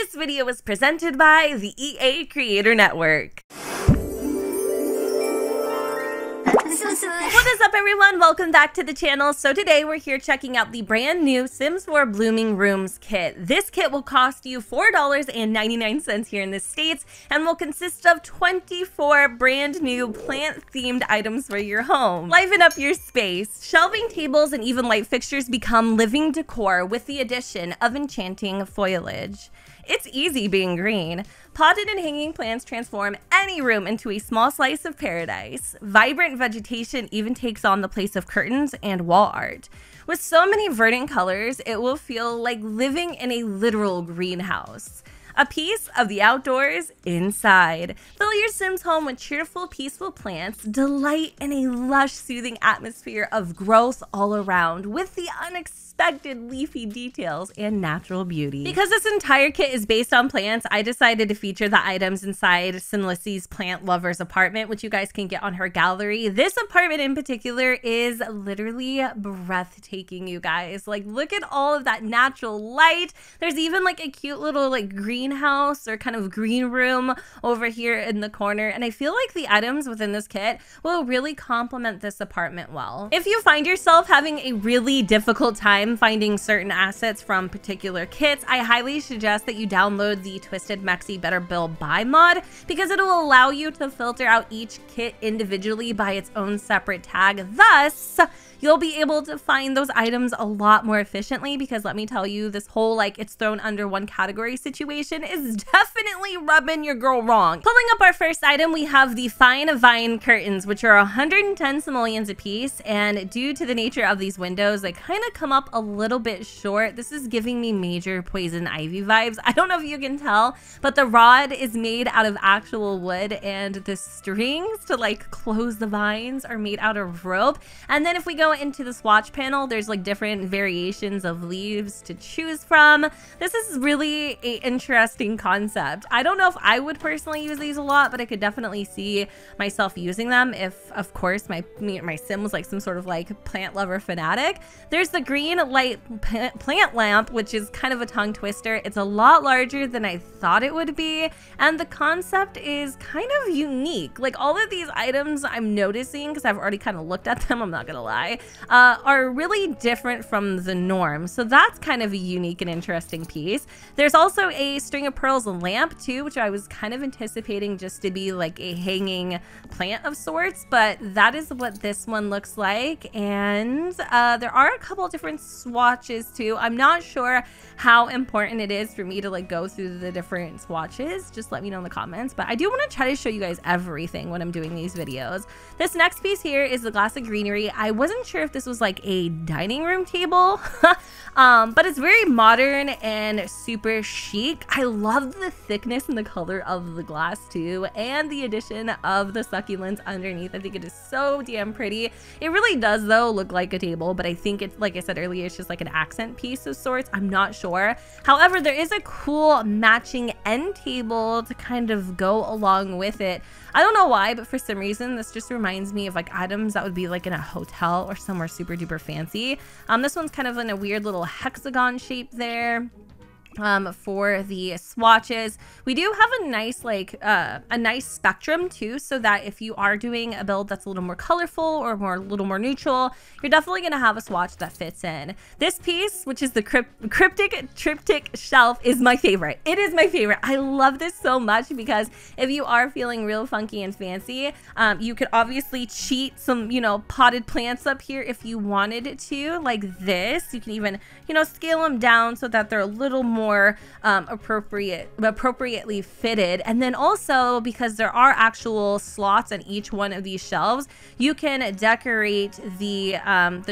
This video was presented by the EA Creator Network. What is up, everyone? Welcome back to the channel. So today we're here checking out the brand new Sims 4 Blooming Rooms kit. This kit will cost you $4.99 here in the States and will consist of 24 brand new plant-themed items for your home. Liven up your space. Shelving tables and even light fixtures become living decor with the addition of enchanting foliage. It's easy being green. Potted and hanging plants transform any room into a small slice of paradise. Vibrant vegetation even takes on the place of curtains and wall art. With so many verdant colors, it will feel like living in a literal greenhouse. A piece of the outdoors inside. Fill your Sims home with cheerful, peaceful plants. Delight in a lush, soothing atmosphere of growth all around with the unexpected leafy details and natural beauty. Because this entire kit is based on plants, I decided to feature the items inside Simlici's Plant Lover's apartment, which you guys can get on her gallery. This apartment in particular is literally breathtaking, you guys. Like, look at all of that natural light. There's even like a cute little like greenhouse or kind of green room over here in the corner, and I feel like the items within this kit will really complement this apartment well. If you find yourself having a really difficult time finding certain assets from particular kits, I highly suggest that you download the Twisted Mexi Better Build Buy mod, because it will allow you to filter out each kit individually by its own separate tag. Thus, you'll be able to find those items a lot more efficiently, because let me tell you, this whole like it's thrown under one category situation is definitely rubbing your girl wrong. Pulling up our first item, we have the Fine Vine curtains, which are 110 simoleons a piece, and due to the nature of these windows, they kind of come up a little bit short. This is giving me major Poison Ivy vibes. I don't know if you can tell, but the rod is made out of actual wood, and the strings to like close the vines are made out of rope. And then if we go into the swatch panel, there's like different variations of leaves to choose from. This is really an interesting concept. I don't know if I would personally use these a lot, but I could definitely see myself using them if, of course, my sim was like some sort of like plant lover fanatic. There's the green light plant lamp, which is kind of a tongue twister. It's a lot larger than I thought it would be, and the concept is kind of unique. Like, all of these items I'm noticing, because I've already kind of looked at them, I'm not gonna lie, are really different from the norm. So that's kind of a unique and interesting piece. There's also a string of pearls lamp too, which I was kind of anticipating just to be like a hanging plant of sorts, but that is what this one looks like. And there are a couple different swatches too. I'm not sure how important it is for me to like go through the different swatches. Just let me know in the comments, but I do want to try to show you guys everything when I'm doing these videos. This next piece here is the glass of greenery. I wasn't sure if this was like a dining room table, but it's very modern and super chic. I love the thickness and the color of the glass too, and the addition of the succulents underneath. I think it is so damn pretty. It really does though look like a table, but I think it's, like I said earlier, it's just like an accent piece of sorts. I'm not sure. However, there is a cool matching end table to kind of go along with it. I don't know why, but for some reason this just reminds me of like items that would be like in a hotel or somewhere super duper fancy. This one's kind of in a weird little hexagon shape there. For the swatches, we do have a nice like a nice spectrum too, so that if you are doing a build that's a little more colorful or a little more neutral, you're definitely going to have a swatch that fits in. This piece, which is the triptych shelf, is my favorite. It is my favorite. I love this so much, because if you are feeling real funky and fancy, you could obviously cheat some, you know, potted plants up here if you wanted to, like this. You can even, you know, scale them down so that they're a little more appropriately fitted. And then also, because there are actual slots on each one of these shelves, you can decorate the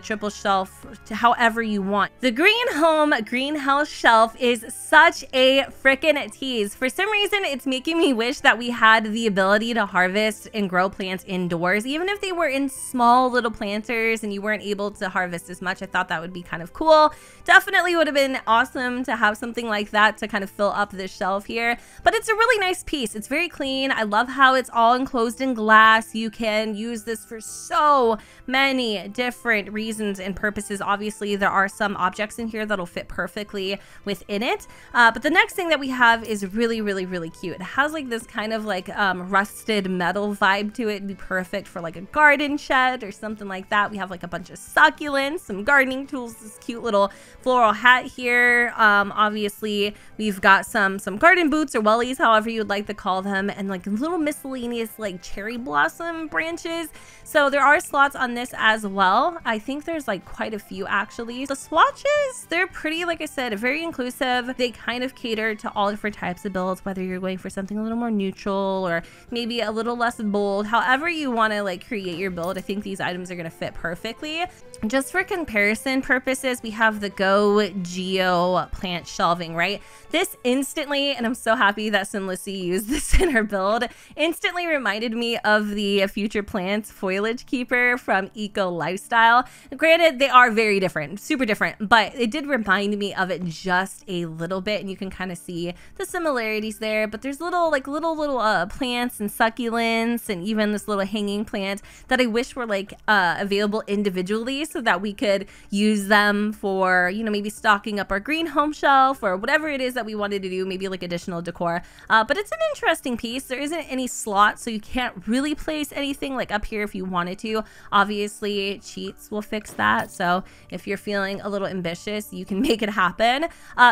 triple shelf to however you want. The Green Home Greenhouse shelf is such a freaking tease. For some reason, it's making me wish that we had the ability to harvest and grow plants indoors, even if they were in small little planters and you weren't able to harvest as much. I thought that would be kind of cool. Definitely would have been awesome to have something something like that to kind of fill up this shelf here. But it's a really nice piece. It's very clean. I love how it's all enclosed in glass. You can use this for so many different reasons and purposes. Obviously, there are some objects in here that'll fit perfectly within it. But the next thing that we have is really, really, really cute. It has like this kind of like rusted metal vibe to it. It'd be perfect for like a garden shed or something like that. We have like a bunch of succulents, some gardening tools, this cute little floral hat here. Obviously, we've got some garden boots or wellies, however you would like to call them, and like little miscellaneous like cherry blossom branches. So there are slots on this as well. I think there's like quite a few actually. The swatches, they're pretty, like I said, very inclusive. They kind of cater to all different types of builds, whether you're going for something a little more neutral or maybe a little less bold. However you want to like create your build, I think these items are going to fit perfectly. Just for comparison purposes, we have the Go Geo plant shelving, right? This instantly, and I'm so happy that Sinlissy used this in her build, instantly reminded me of the Future Plants foliage keeper from Eco Lifestyle. Granted, they are very different, super different, but it did remind me of it just a little bit, and you can kind of see the similarities there. But there's little plants and succulents, and even this little hanging plant that I wish were like available individually, so that we could use them for, you know, maybe stocking up our green home shelf or whatever it is that we wanted to do, maybe like additional decor. But it's an interesting piece. There isn't any slot, so you can't really place anything like up here if you wanted to. Obviously, cheats will fix that. So if you're feeling a little ambitious, you can make it happen.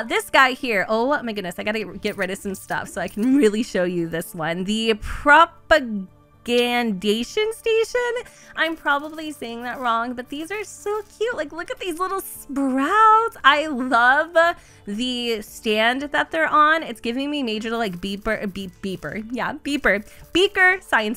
This guy here, oh my goodness, I gotta get rid of some stuff so I can really show you this one. The propagandation station. I'm probably saying that wrong, but these are so cute. Like, look at these little sprouts. I love the stand that they're on. It's giving me major like beaker science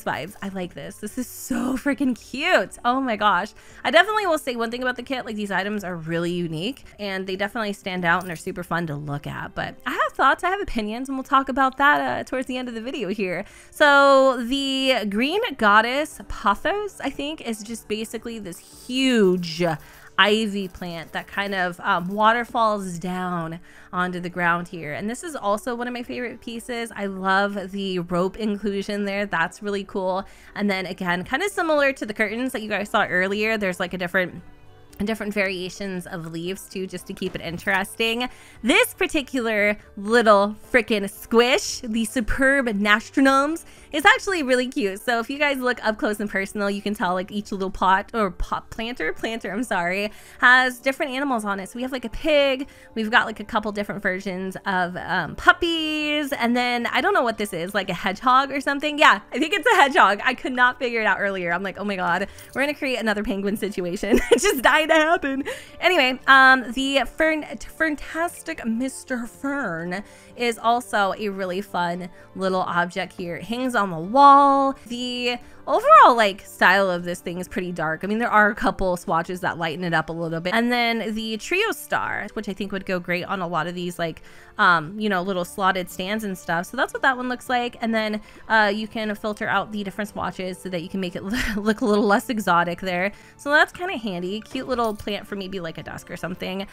vibes. I like this. This is so freaking cute. Oh my gosh. I definitely will say one thing about the kit, like these items are really unique and they definitely stand out and they're super fun to look at. But I have thoughts, I have opinions, and we'll talk about that towards the end of the video here. So the Green Goddess Pothos, I think, is just basically this huge ivy plant that kind of waterfalls down onto the ground here. And this is also one of my favorite pieces. I love the rope inclusion there. That's really cool. And then again, kind of similar to the curtains that you guys saw earlier, there's like a different variations of leaves too, just to keep it interesting. This particular little freaking squish, the Superb Nastronomes, is actually really cute. So if you guys look up close and personal, you can tell like each little planter, I'm sorry, has different animals on it. So we have like a pig, we've got like a couple different versions of puppies, and then I don't know what this is, like a hedgehog or something. Yeah, I think it's a hedgehog. I could not figure it out earlier. I'm like, oh my god, we're gonna create another penguin situation. It just died to happen. Anyway, the Fantastic Mr. Fern is also a really fun little object here. It hangs on the wall. The overall like style of this thing is pretty dark. I mean, there are a couple swatches that lighten it up a little bit. And then the Trio Star, which I think would go great on a lot of these like you know, little slotted stands and stuff. So that's what that one looks like. And then you can filter out the different swatches so that you can make it look a little less exotic there. So that's kind of handy. Cute little plant for maybe like a desk or something.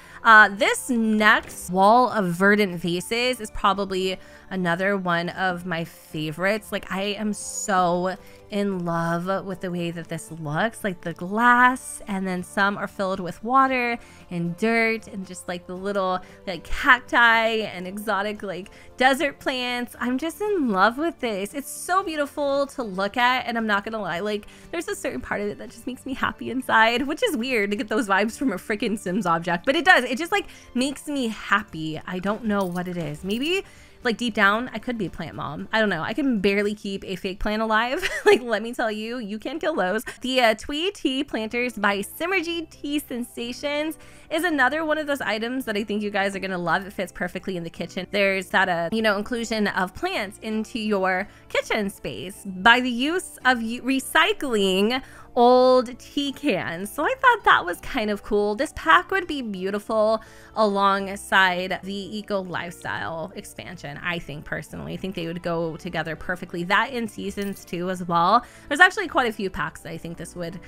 This next wall of verdant vases is probably another one of my favorites. Like, I am so in love with the way that this looks, like the glass, and then some are filled with water and dirt and just like the little like cacti and exotic like desert plants. I'm just in love with this. It's so beautiful to look at, and I'm not gonna lie, like there's a certain part of it that just makes me happy inside, which is weird to get those vibes from a freaking Sims object, but it does. It just like makes me happy. I don't know what it is. Maybe like deep down, I could be a plant mom. I don't know. I can barely keep a fake plant alive. Like, let me tell you, you can't kill those. The Twee Tea Planters by Symergy Tea Sensations is another one of those items that I think you guys are gonna love. It fits perfectly in the kitchen. There's that, you know, inclusion of plants into your kitchen space by the use of recycling old tea cans. So I thought that was kind of cool. This pack would be beautiful alongside the Eco Lifestyle expansion. combination, I think personally. I think they would go together perfectly. That in seasons too as well. There's actually quite a few packs that I think this would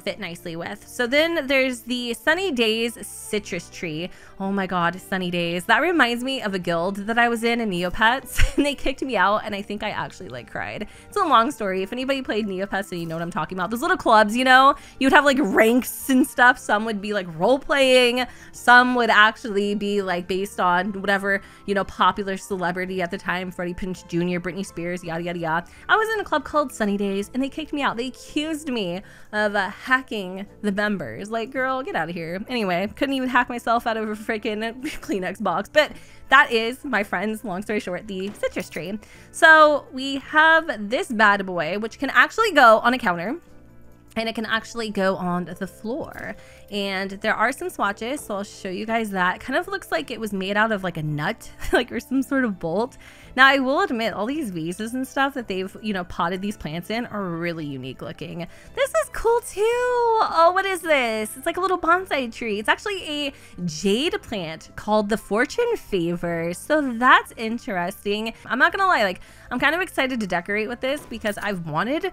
fit nicely with. So then there's the Sunny Days citrus tree. Oh my god, Sunny Days. That reminds me of a guild that I was in Neopets, and they kicked me out, and I think I actually like cried. It's a long story. If anybody played Neopets, so you know what I'm talking about. Those little clubs, you know, you would have like ranks and stuff. Some would be like role playing, some would actually be like based on whatever, you know, popular celebrity at the time, Freddie Prinze Jr., Britney Spears, yada yada yada. I was in a club called Sunny Days, and they kicked me out. They accused me of hacking the members. Like, girl, get out of here. Anyway, couldn't even hack myself out of a freaking Kleenex box. But that is, my friends, long story short, the citrus tree. So we have this bad boy, which can actually go on a counter, and it can actually go on the floor. And there are some swatches, so I'll show you guys that. It kind of looks like it was made out of like a nut, like, or some sort of bolt. Now, I will admit, all these vases and stuff that they've, you know, potted these plants in are really unique looking. This is cool too. Oh, what is this? It's like a little bonsai tree. It's actually a jade plant called the Fortune Favor. So that's interesting. I'm not gonna lie, like, I'm kind of excited to decorate with this because I've wanted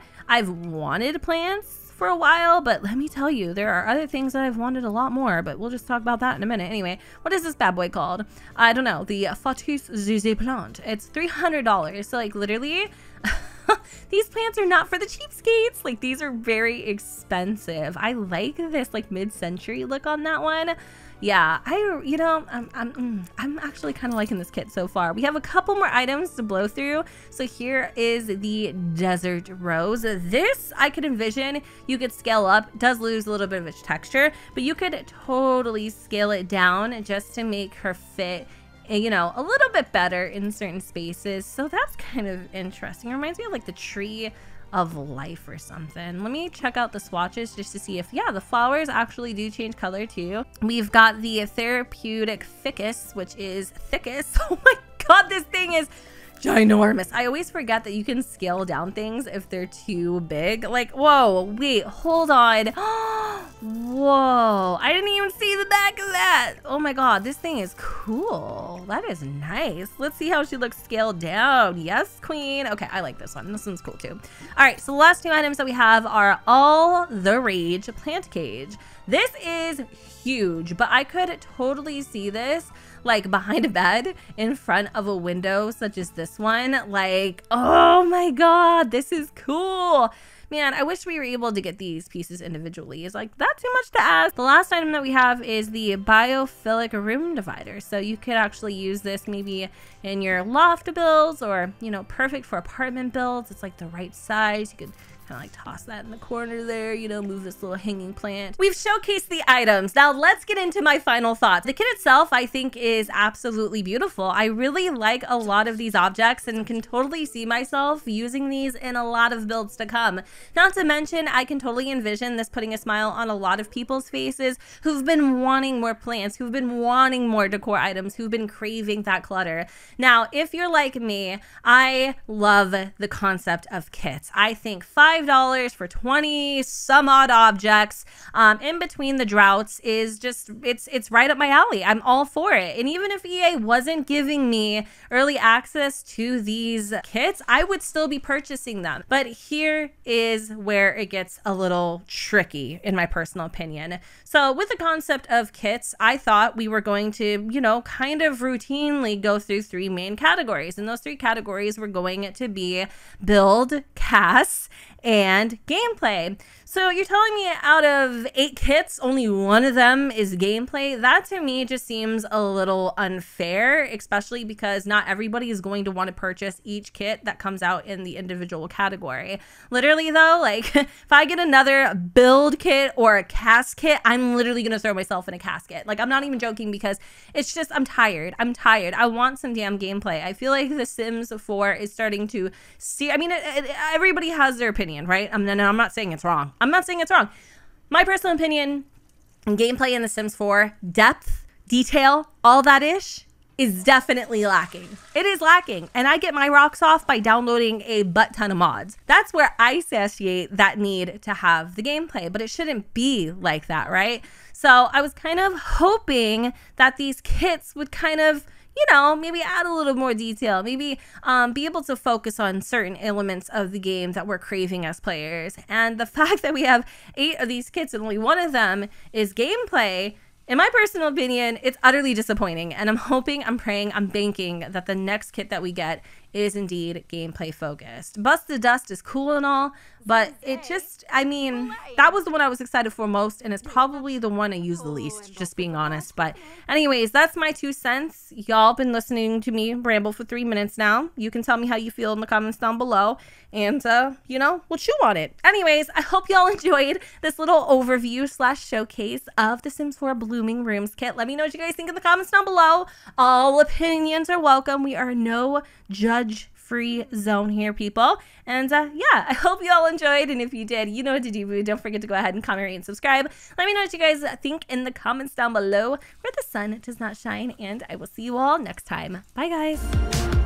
plants for a while, but let me tell you, there are other things that I've wanted a lot more, but we'll just talk about that in a minute. Anyway, what is this bad boy called? I don't know. The Fatus Zuze plant. It's $300. So like literally these plants are not for the cheapskates. Like, these are very expensive. I like this like mid-century look on that one. Yeah, I'm actually kind of liking this kit so far. We have a couple more items to blow through. So here is the Desert Rose. This I could envision you could scale up. It does lose a little bit of its texture, but you could totally scale it down just to make her fit, you know, a little bit better in certain spaces. So that's kind of interesting. It reminds me of like the Tree of Life or something. Let me check out the swatches just to see if, yeah, the flowers actually do change color too. We've got the Therapeutic Ficus, which is thickest. Oh my god, this thing is ginormous. I always forget that you can scale down things if they're too big. Like, whoa, wait, hold on. Whoa, I didn't even see the back of that. Oh my god, this thing is cool. That is nice. Let's see how she looks scaled down. Yes, queen. Okay, I like this one. This one's cool too. All right, so the last two items that we have are All the Rage Plant Cage. This is huge, but I could totally see this like behind a bed in front of a window such as this one. Like, oh my god, this is cool. Man, I wish we were able to get these pieces individually. It's like, that's too much to ask. The last item that we have is the Biophilic Room Divider. So you could actually use this maybe in your loft builds, or, you know, perfect for apartment builds. It's like the right size. You could kind of like toss that in the corner there, you know, move this little hanging plant. We've showcased the items. Now let's get into my final thoughts. The kit itself, I think, is absolutely beautiful. I really like a lot of these objects and can totally see myself using these in a lot of builds to come. Not to mention, I can totally envision this putting a smile on a lot of people's faces who've been wanting more plants, who've been wanting more decor items, who've been craving that clutter. Now, if you're like me, I love the concept of kits. I think $5 for 20 some odd objects in between the droughts is just, it's right up my alley. I'm all for it. And even if EA wasn't giving me early access to these kits, I would still be purchasing them. But here is where it gets a little tricky, in my personal opinion. So with the concept of kits, I thought we were going to, you know, kind of routinely go through three main categories. And those three categories were going to be build, cast, and gameplay. So you're telling me out of 8 kits, only one of them is gameplay? That to me just seems a little unfair, especially because not everybody is going to want to purchase each kit that comes out in the individual category. Literally though, like if I get another build kit or a cast kit, I'm literally going to throw myself in a casket. Like, I'm not even joking, because it's just, I'm tired. I want some damn gameplay. I feel like The Sims 4 is starting to see, I mean, everybody has their opinion, right? I'm not saying it's wrong. I'm not saying it's wrong. My personal opinion, gameplay in The Sims 4, depth, detail, all that ish, is definitely lacking. It is lacking. And I get my rocks off by downloading a butt ton of mods. That's where I satiate that need to have the gameplay, but it shouldn't be like that, right? So I was kind of hoping that these kits would kind of, you know, maybe add a little more detail, maybe be able to focus on certain elements of the game that we're craving as players. And the fact that we have 8 of these kits and only one of them is gameplay, in my personal opinion, it's utterly disappointing. And I'm hoping, I'm praying, I'm banking that the next kit that we get is indeed gameplay focused. Bust the Dust is cool and all, but it just, I mean, that was the one I was excited for most, and it's probably the one I use the least, just being honest. But anyways, that's my 2 cents. Y'all been listening to me ramble for 3 minutes now. You can tell me how you feel in the comments down below, and you know, we'll chew on it. Anyways, I hope y'all enjoyed this little overview / showcase of the Sims 4 Blooming Rooms kit. Let me know what you guys think in the comments down below. All opinions are welcome. We are no judge-free zone here, people. And yeah, I hope you all enjoyed, and if you did, you know what to do. Don't forget to go ahead and comment, rate, and subscribe. Let me know what you guys think in the comments down below where the sun does not shine, and I will see you all next time. Bye, guys.